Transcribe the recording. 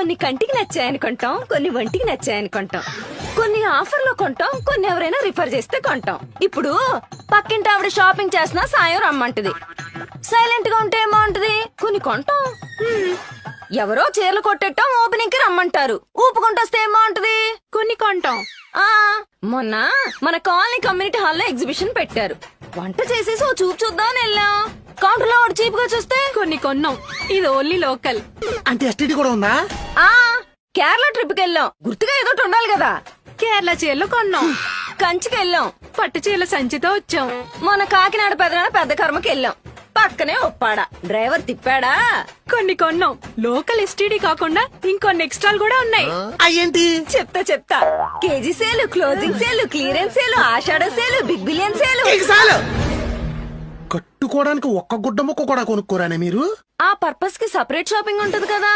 కొన్ని కంటికి నచ్చాయని కొంటాం, కొన్ని ఒంటికి నచ్చాయని కొంటాం, కొన్ని ఆఫర్లో కొంటాం, కొన్ని ఎవరైనా రిఫర్ చేస్తే కొంటాం. ఇప్పుడు పక్కింటి ఆవిడ షాపింగ్ చేసినా సాయం రమ్మంటది. సైలెంట్ గా ఉంటే ఏమంటది? కొన్ని కొంటాం. ఎవరో చీరలు కొట్టేటం ఓపెనింగ్ కి రమ్మంటారు, ఊపుకుంటొస్తే ఏమంటది? కొన్ని కొంటాం. మొన్న మన కాలనీ కమ్యూనిటీ హాల్లో ఎగ్జిబిషన్ పెట్టారు. వంట చేసేసి ఓ చూపు చూద్దామని వెళ్ళాం. కౌంటర్ లో ఒకటి చీప్ గా చూస్తే కొన్ని కొన్నాం. ఇది ఓన్లీ లోకల్. అంటే ఎస్టీడీ కూడా ఉందా? కేరళ ట్రిప్ కి వెళ్ళాం, గుర్తుగా ఏదో ఉండాలి కదా. కేరళ చీరలు కొన్నాం. కంచికి వెళ్ళాం, పట్టు చీరల సంచితో వచ్చాం. మన కాకినాడ పెద్ద కర్మకి వెళ్ళాం, పక్కనే ఒప్పాడా. డ్రైవర్ తిప్పాడా. కొన్ని కొన్నాం. లోకల్ ఎస్టీడీ కాకుండా ఇంకొన్ని ఎక్స్ట్రాలు కూడా ఉన్నాయి. అయ్యేంటి? చెప్తా. KG sale, closing sale, clearance sale, ఆషాఢ సేలు, బిగ్ బిలియన్ సేలు. కట్టుకోవడానికి ఒక్క గుడ్డ ముక్క కూడా కొనుక్కోరానే మీరు? ఆ పర్పస్ కి సపరేట్ షాపింగ్ ఉంటది కదా.